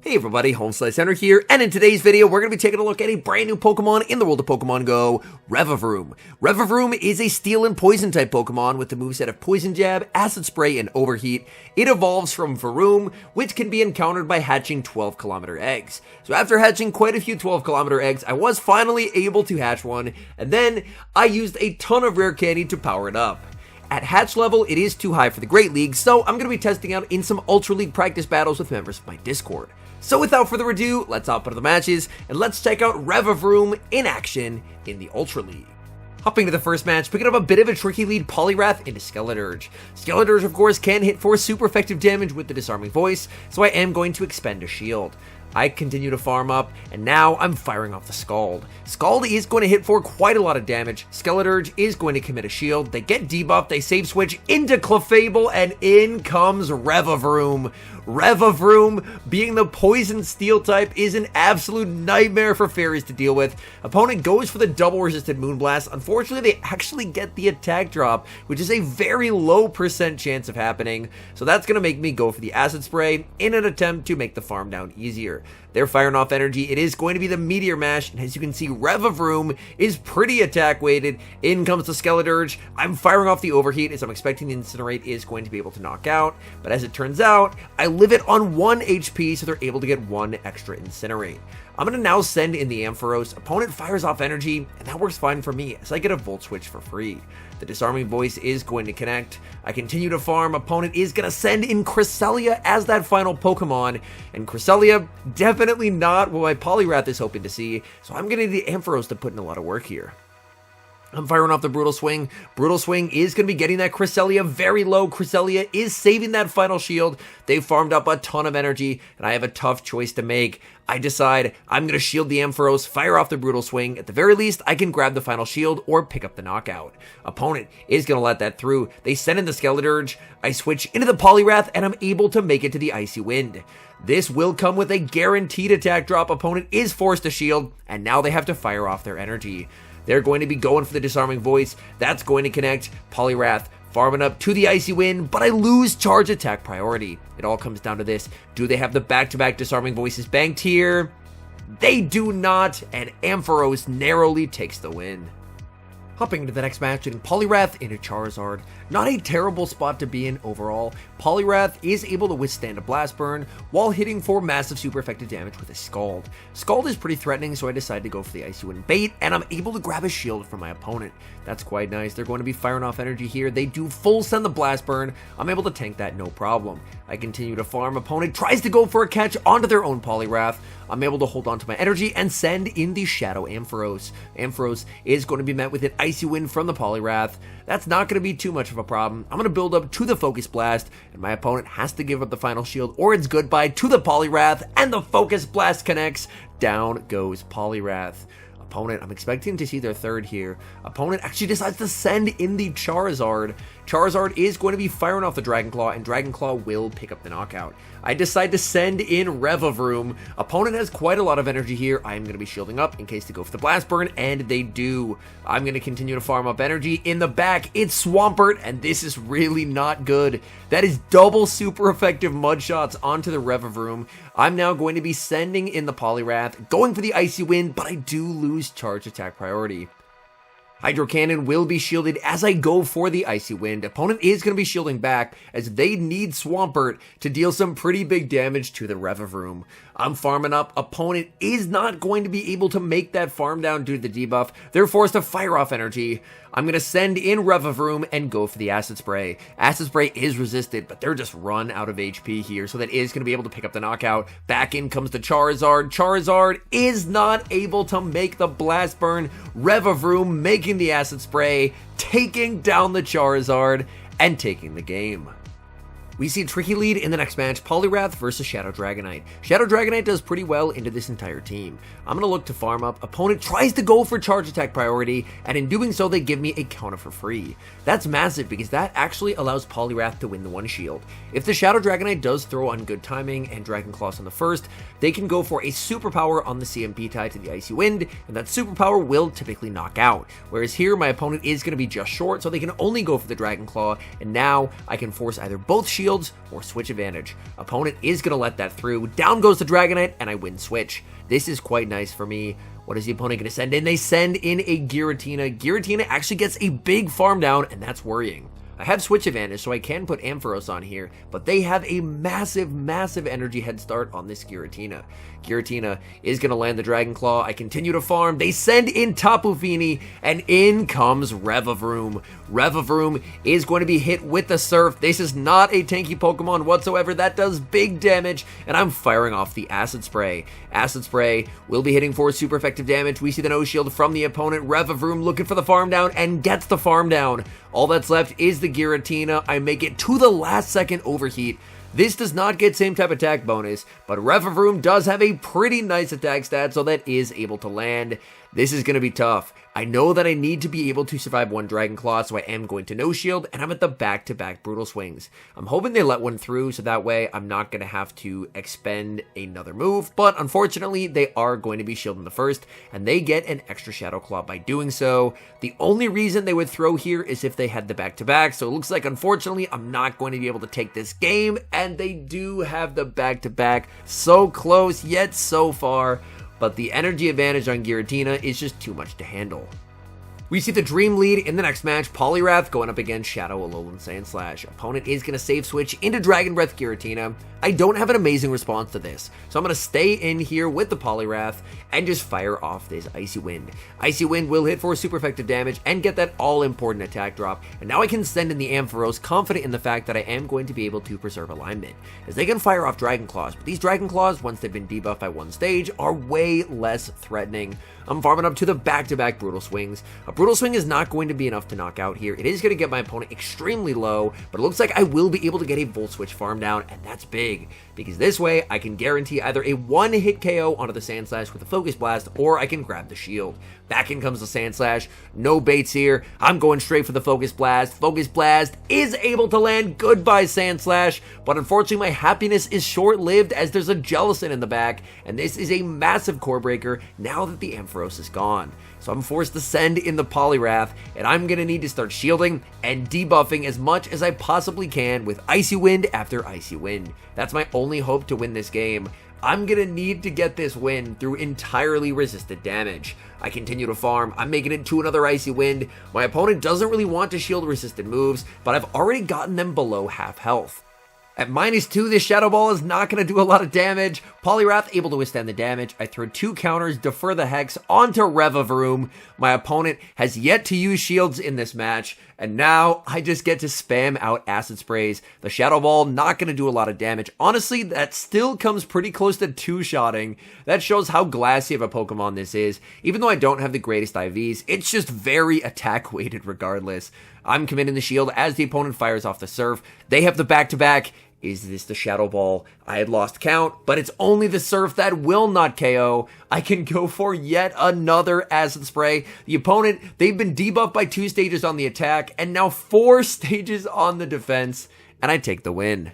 Hey everybody, HomeSliceHenry here, and in today's video, we're going to be taking a look at a brand new Pokemon in the world of Pokemon Go, REVAVROOM. REVAVROOM is a Steel and Poison type Pokemon with the moveset of Poison Jab, Acid Spray, and Overheat. It evolves from Varoom, which can be encountered by hatching 12-kilometer eggs. So after hatching quite a few 12-kilometer eggs, I was finally able to hatch one, and then I used a ton of rare candy to power it up. At hatch level, it is too high for the Great League, so I'm going to be testing out in some Ultra League practice battles with members of my Discord. So without further ado, let's hop into the matches, and let's check out REVAVROOM in action in the Ultra League. Hopping to the first match, picking up a bit of a tricky lead Poliwrath into Skeledirge. Skeledirge, of course, can hit for super effective damage with the Disarming Voice, so I am going to expend a shield. I continue to farm up, and now I'm firing off the Scald. Scald is going to hit for quite a lot of damage. Skeledirge is going to commit a shield. They get debuffed, they save switch into Clefable, and in comes REVAVROOM. REVAVROOM, being the Poison Steel type, is an absolute nightmare for fairies to deal with. Opponent goes for the double resisted Moonblast. Unfortunately, they actually get the attack drop, which is a very low % chance of happening. So that's going to make me go for the Acid Spray in an attempt to make the farm down easier. They're firing off energy. It is going to be the Meteor Mash, and as you can see, REVAVROOM is pretty attack weighted. In comes the Skeledirge. I'm firing off the Overheat as I'm expecting the Incinerate is going to be able to knock out, but as it turns out, I live it on 1 HP, so they're able to get 1 extra Incinerate. I'm going to now send in the Ampharos. Opponent fires off energy, and that works fine for me as I get a Volt Switch for free. The Disarming Voice is going to connect. I continue to farm. Opponent is going to send in Cresselia as that final Pokemon, and Cresselia, definitely not what my Poliwrath is hoping to see, so I'm going to need the Ampharos to put in a lot of work here. I'm firing off the Brutal Swing. Brutal Swing is going to be getting that Cresselia very low. Cresselia is saving that final shield. They farmed up a ton of energy, and I have a tough choice to make. I decide I'm going to shield the Ampharos, fire off the Brutal Swing. At the very least, I can grab the final shield or pick up the knockout. Opponent is going to let that through. They send in the Skeledirge. I switch into the Poliwrath, and I'm able to make it to the Icy Wind. This will come with a guaranteed attack drop. Opponent is forced to shield, and now they have to fire off their energy. They're going to be going for the Disarming Voice. That's going to connect. Poliwrath farming up to the Icy Wind, but I lose charge attack priority. It all comes down to this. Do they have the back-to-back Disarming Voices banked here? They do not, and Ampharos narrowly takes the win. Hopping into the next match, getting Poliwrath into Charizard. Not a terrible spot to be in overall. Poliwrath is able to withstand a Blast Burn while hitting for massive super effective damage with a Scald. Scald is pretty threatening, so I decide to go for the Icy Wind bait, and I'm able to grab a shield from my opponent. That's quite nice. They're going to be firing off energy here. They do full send the Blast Burn. I'm able to tank that no problem. I continue to farm. Opponent tries to go for a catch onto their own Poliwrath. I'm able to hold on to my energy and send in the Shadow Ampharos. Ampharos is going to be met with an Icy Wind from the Poliwrath. That's not going to be too much of a problem. I'm going to build up to the Focus Blast, and my opponent has to give up the final shield or it's goodbye to the Poliwrath, and the Focus Blast connects. Down goes Poliwrath. Opponent, I'm expecting to see their third here. Opponent actually decides to send in the Charizard. Charizard is going to be firing off the Dragon Claw, and Dragon Claw will pick up the knockout. I decide to send in REVAVROOM. Opponent has quite a lot of energy here. I am going to be shielding up in case they go for the Blast Burn, and they do. I'm going to continue to farm up energy. In the back, it's Swampert, and this is really not good. That is double super effective Mud Shots onto the REVAVROOM. I'm now going to be sending in the Poliwrath, going for the Icy Wind, but I do lose charge attack priority. Hydro Cannon will be shielded as I go for the Icy Wind. Opponent is going to be shielding back as they need Swampert to deal some pretty big damage to the REVAVROOM. I'm farming up. Opponent is not going to be able to make that farm down due to the debuff. They're forced to fire off energy. I'm going to send in REVAVROOM and go for the Acid Spray. Acid Spray is resisted, but they're just run out of HP here, so that is going to be able to pick up the knockout. Back in comes the Charizard. Charizard is not able to make the Blast Burn. REVAVROOM making the Acid Spray, taking down the Charizard, and taking the game. We see a tricky lead in the next match, Poliwrath versus Shadow Dragonite. Shadow Dragonite does pretty well into this entire team. I'm going to look to farm up. Opponent tries to go for charge attack priority, and in doing so, they give me a counter for free. That's massive because that actually allows Poliwrath to win the one shield. If the Shadow Dragonite does throw on good timing and Dragon Claws on the first, they can go for a superpower on the CMP tie to the Icy Wind, and that superpower will typically knock out. Whereas here, my opponent is going to be just short, so they can only go for the Dragon Claw, and now I can force either both shields shields or switch advantage. Opponent is going to let that through. Down goes the Dragonite, and I win switch. This is quite nice for me. What is the opponent going to send in? They send in a Giratina. Giratina actually gets a big farm down, and that's worrying. I have switch advantage, so I can put Ampharos on here, but they have a massive, massive energy head start on this Giratina. Giratina is going to land the Dragon Claw. I continue to farm. They send in Tapu Fini, and in comes Revavroom. Revavroom is going to be hit with the Surf. This is not a tanky Pokemon whatsoever. That does big damage, and I'm firing off the Acid Spray. Acid Spray will be hitting for super effective damage. We see the No Shield from the opponent. Revavroom looking for the farm down and gets the farm down. All that's left is the Giratina. I make it to the last second overheat. This does not get same type attack bonus, but Revavroom does have a pretty nice attack stat, so that is able to land. This is going to be tough. I know that I need to be able to survive one Dragon Claw, so I am going to No Shield, and I'm at the back-to-back Brutal Swings. I'm hoping they let one through, so that way I'm not going to have to expend another move, but unfortunately, they are going to be shielding the first, and they get an extra Shadow Claw by doing so. The only reason they would throw here is if they had the back-to-back, so it looks like, unfortunately, I'm not going to be able to take this game, and they do have the back-to-back. So close, yet so far. But the energy advantage on Giratina is just too much to handle. We see the Dream lead in the next match, Poliwrath going up against Shadow Alolan Sandslash. Opponent is going to save switch into Dragon Breath Giratina. I don't have an amazing response to this, so I'm going to stay in here with the Poliwrath and just fire off this Icy Wind. Icy Wind will hit for super effective damage and get that all-important attack drop, and now I can send in the Ampharos, confident in the fact that I am going to be able to preserve alignment, as they can fire off Dragon Claws, but these Dragon Claws, once they've been debuffed by one stage, are way less threatening. I'm farming up to the back-to-back Brutal Swings. A Brutal Swing is not going to be enough to knock out here. It is going to get my opponent extremely low, but it looks like I will be able to get a Volt Switch farm down, and that's big, because this way I can guarantee either a one-hit KO onto the Sandslash with a Focus Blast, or I can grab the shield. Back in comes the Sandslash. No baits here. I'm going straight for the Focus Blast. Focus Blast is able to land. Goodbye, Sandslash. But unfortunately, my happiness is short-lived as there's a Jellicent in the back, and this is a massive core breaker now that the Ampharos is gone. So I'm forced to send in the Poliwrath, and I'm going to need to start shielding and debuffing as much as I possibly can with Icy Wind after Icy Wind. That's my only hope to win this game. I'm going to need to get this win through entirely resisted damage. I continue to farm. I'm making it to another Icy Wind. My opponent doesn't really want to shield resisted moves, but I've already gotten them below half health. At -2, this Shadow Ball is not going to do a lot of damage. Poliwrath able to withstand the damage. I throw 2 counters, defer the Hex onto Revavroom. My opponent has yet to use shields in this match, and now I just get to spam out Acid Sprays. The Shadow Ball not going to do a lot of damage. Honestly, that still comes pretty close to 2-shotting. That shows how glassy of a Pokemon this is. Even though I don't have the greatest IVs, it's just very attack-weighted regardless. I'm committing the shield as the opponent fires off the Surf. They have the back-to-back. Is this the Shadow Ball? I had lost count, but it's only the Surf that will not KO. I can go for yet another Acid Spray. The opponent, they've been debuffed by 2 stages on the attack, and now 4 stages on the defense, and I take the win.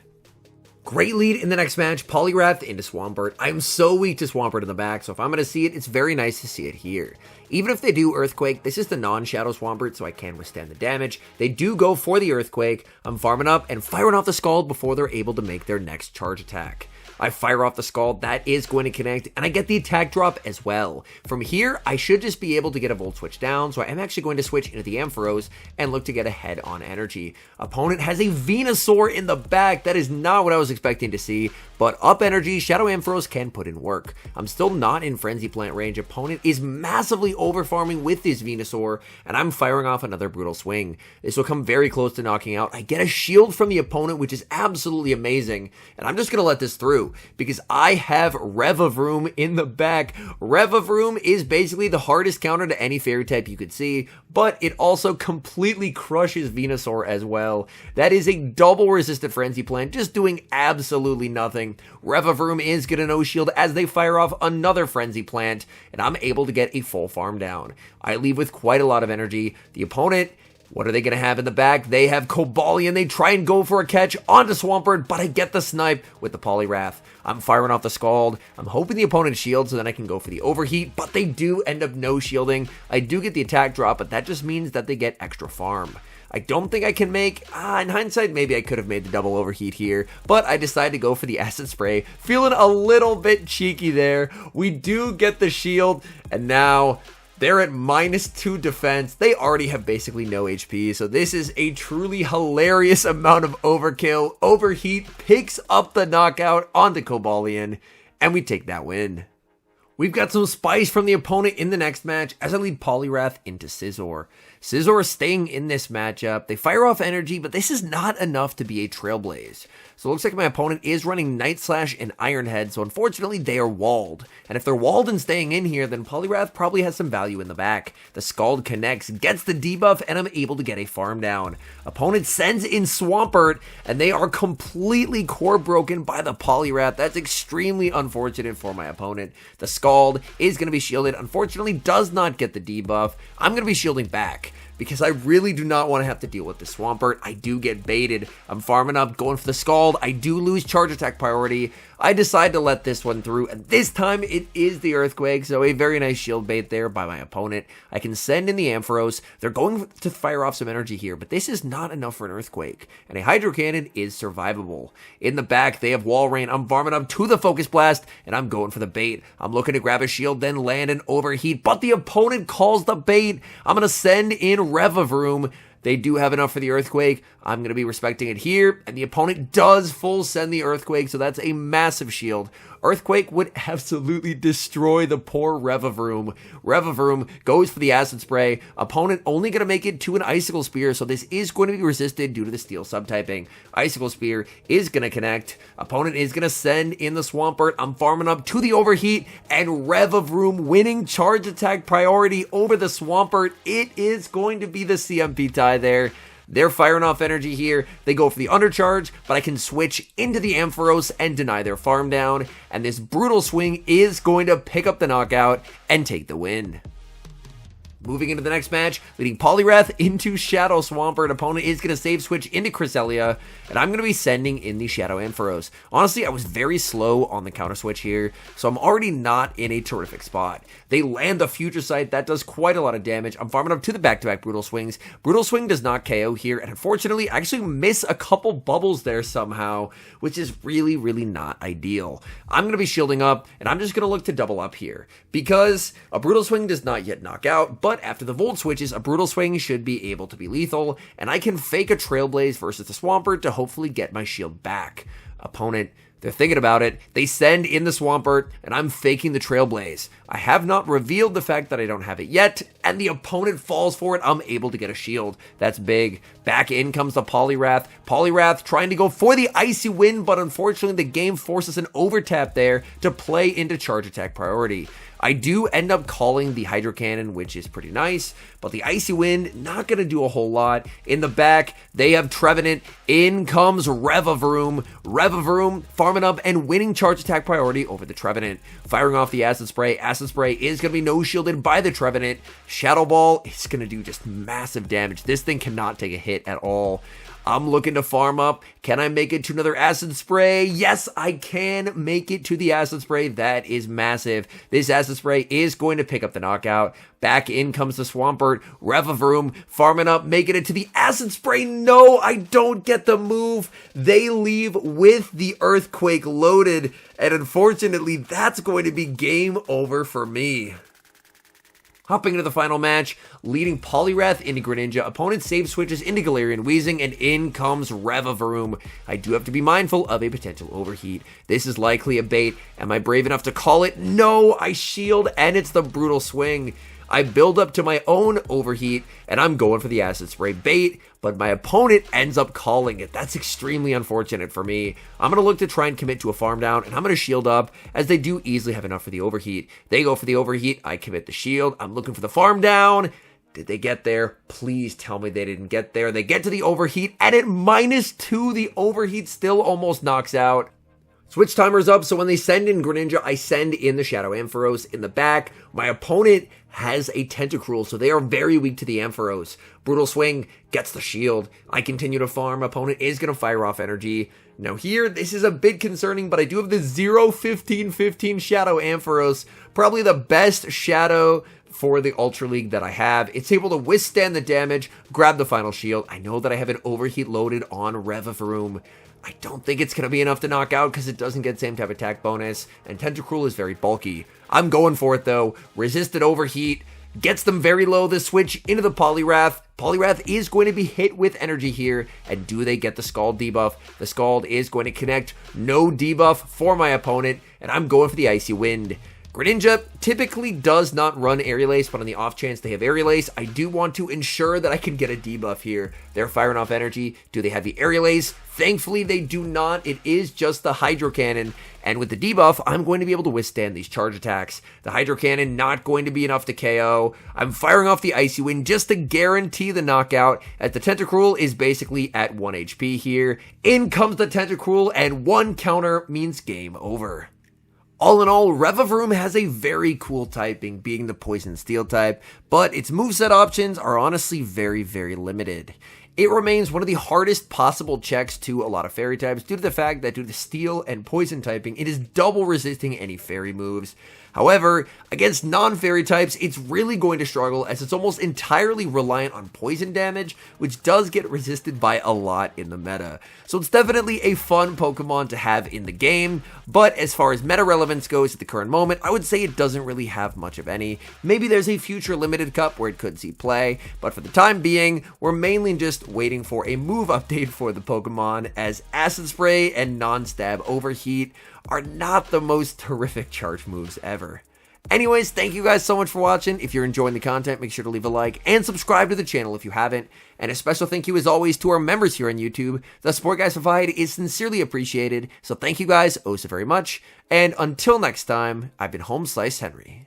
Great lead in the next match, Poliwrath into Swampert. I'm so weak to Swampert in the back, so if I'm going to see it, it's very nice to see it here. Even if they do Earthquake, this is the non-Shadow Swampert, so I can withstand the damage. They do go for the Earthquake. I'm farming up and firing off the Scald before they're able to make their next charge attack. I fire off the Scald, that is going to connect, and I get the attack drop as well. From here, I should just be able to get a Volt Switch down, so I am actually going to switch into the Ampharos and look to get ahead on energy. Opponent has a Venusaur in the back. That is not what I was expecting to see, but up energy, Shadow Ampharos can put in work. I'm still not in Frenzy Plant range. Opponent is massively overfarming with this Venusaur, and I'm firing off another Brutal Swing. This will come very close to knocking out. I get a shield from the opponent, which is absolutely amazing, and I'm just going to let this through because I have Revavroom in the back. Revavroom is basically the hardest counter to any fairy type you could see, but it also completely crushes Venusaur as well. That is a double resisted Frenzy Plant, just doing absolutely nothing. Revavroom is going to no shield as they fire off another Frenzy Plant, and I'm able to get a full farm down. I leave with quite a lot of energy. The opponent, what are they going to have in the back? They have Cobalion. They try and go for a catch onto Swampert, but I get the snipe with the Poliwrath. I'm firing off the Scald. I'm hoping the opponent shields so then I can go for the Overheat, but they do end up no shielding. I do get the attack drop, but that just means that they get extra farm. I don't think I can make, in hindsight, maybe I could have made the double overheat here, but I decided to go for the acid spray. Feeling a little bit cheeky there. We do get the shield, and now they're at -2 defense. They already have basically no HP, so this is a truly hilarious amount of overkill. Overheat picks up the knockout onto Cobalion, and we take that win. We've got some spice from the opponent in the next match as I lead Poliwrath into Scizor. Scizor is staying in this matchup. They fire off energy, but this is not enough to be a Trailblaze. So it looks like my opponent is running Night Slash and Iron Head, so unfortunately they are walled. And if they're walled and staying in here, then Poliwrath probably has some value in the back. The Scald connects, gets the debuff, and I'm able to get a farm down. Opponent sends in Swampert, and they are completely core broken by the Poliwrath. That's extremely unfortunate for my opponent. The Scald is going to be shielded, unfortunately does not get the debuff. I'm going to be shielding back, because I really do not want to have to deal with the Swampert. I do get baited. I'm farming up, going for the Scald. I do lose charge attack priority. I decide to let this one through, and this time it is the Earthquake, so a very nice shield bait there by my opponent. I can send in the Ampharos. They're going to fire off some energy here, but this is not enough for an Earthquake, and a Hydro Cannon is survivable. In the back, they have Wall Rain. I'm farming up to the Focus Blast, and I'm going for the bait. I'm looking to grab a shield, then land an Overheat, but the opponent calls the bait. I'm going to send in Revavroom. They do have enough for the Earthquake. I'm going to be respecting it here, and the opponent does full send the Earthquake, so that's a massive shield. Earthquake would absolutely destroy the poor Revavroom. Revavroom goes for the Acid Spray. Opponent only going to make it to an Icicle Spear, so this is going to be resisted due to the Steel subtyping. Icicle Spear is going to connect. Opponent is going to send in the Swampert. I'm farming up to the Overheat, and Revavroom winning charge attack priority over the Swampert. It is going to be the CMP tie there. They're firing off energy here. They go for the undercharge, but I can switch into the Ampharos and deny their farm down. And this Brutal Swing is going to pick up the knockout and take the win. Moving into the next match, leading Poliwrath into Shadow Swampert. Opponent is going to save switch into Cresselia, and I'm going to be sending in the Shadow Ampharos. Honestly, I was very slow on the counter switch here, so I'm already not in a terrific spot. They land the Future Sight. That does quite a lot of damage. I'm farming up to the back-to-back Brutal Swings. Brutal Swing does not KO here, and unfortunately, I actually miss a couple bubbles there somehow, which is really, really not ideal. I'm going to be shielding up, and I'm just going to look to double up here, because a Brutal Swing does not yet knock out, but after the Volt switches, a Brutal Swing should be able to be lethal, and I can fake a Trailblaze versus the Swampert to hopefully get my shield back. Opponent, they're thinking about it. They send in the Swampert, and I'm faking the Trailblaze. I have not revealed the fact that I don't have it yet, and the opponent falls for it. I'm able to get a shield. That's big. Back in comes the Poliwrath. Poliwrath trying to go for the Icy Wind, but unfortunately the game forces an overtap there to play into charge attack priority. I do end up calling the Hydro Cannon, which is pretty nice, but the Icy Wind, not going to do a whole lot. In the back, they have Trevenant. In comes Revavroom. Revavroom farming up and winning charge attack priority over the Trevenant. Firing off the Acid Spray. Acid Spray is going to be no-shielded by the Trevenant. Shadow Ball is going to do just massive damage. This thing cannot take a hit at all. I'm looking to farm up. Can I make it to another Acid Spray? Yes, I can make it to the Acid Spray. That is massive. This Acid Spray is going to pick up the knockout. Back in comes the Swampert. Revavroom farming up, making it to the Acid Spray. No, I don't get the move. They leave with the Earthquake loaded, and unfortunately, that's going to be game over for me. Hopping into the final match, leading Poliwrath into Greninja. Opponent save switches into Galarian Weezing, and in comes Revavroom. I do have to be mindful of a potential overheat. This is likely a bait. Am I brave enough to call it? No, I shield, and it's the Brutal Swing. I build up to my own overheat, and I'm going for the Acid Spray bait, but my opponent ends up calling it. That's extremely unfortunate for me. I'm going to look to try and commit to a farm down, and I'm going to shield up, as they do easily have enough for the overheat. They go for the overheat, I commit the shield, I'm looking for the farm down. Did they get there? Please tell me they didn't get there. They get to the overheat, and at -2, the overheat still almost knocks out. Switch timer's up, so when they send in Greninja, I send in the Shadow Ampharos. In the back, my opponent has a Tentacruel, so they are very weak to the Ampharos. Brutal Swing gets the shield. I continue to farm. Opponent is going to fire off energy. Now here, this is a bit concerning, but I do have the 0-15-15 Shadow Ampharos. Probably the best Shadow for the Ultra League that I have. It's able to withstand the damage, grab the final shield. I know that I have an overheat loaded on REVAVROOM. I don't think it's going to be enough to knock out because it doesn't get same type attack bonus, and Tentacruel is very bulky. I'm going for it though. Resisted overheat, gets them very low. This switch into the Poliwrath. Poliwrath is going to be hit with energy here, and do they get the Scald debuff? The Scald is going to connect. No debuff for my opponent, and I'm going for the Icy Wind. Greninja typically does not run Aerial Ace, but on the off chance they have Aerial Ace, I do want to ensure that I can get a debuff here. They're firing off energy. Do they have the Aerial Ace? Thankfully, they do not. It is just the Hydro Cannon, and with the debuff, I'm going to be able to withstand these charge attacks. The Hydro Cannon not going to be enough to KO. I'm firing off the Icy Wind just to guarantee the knockout, as the Tentacruel is basically at 1 HP here. In comes the Tentacruel, and one counter means game over. All in all, REVAVROOM has a very cool typing, being the Poison Steel type, but its moveset options are honestly very, very limited. It remains one of the hardest possible checks to a lot of fairy types due to the fact that due to steel and poison typing, it is double resisting any fairy moves. However, against non-fairy types, it's really going to struggle as it's almost entirely reliant on poison damage, which does get resisted by a lot in the meta. So it's definitely a fun Pokemon to have in the game, but as far as meta relevance goes at the current moment, I would say it doesn't really have much of any. Maybe there's a future limited cup where it could see play, but for the time being, we're mainly just waiting for a move update for the Pokemon, as Acid Spray and Non-Stab Overheat are not the most terrific charge moves ever. Anyways, thank you guys so much for watching. If you're enjoying the content, make sure to leave a like and subscribe to the channel if you haven't. And a special thank you as always to our members here on YouTube. The support guys provide is sincerely appreciated, so thank you guys oh so very much. And until next time, I've been HomeSliceHenry.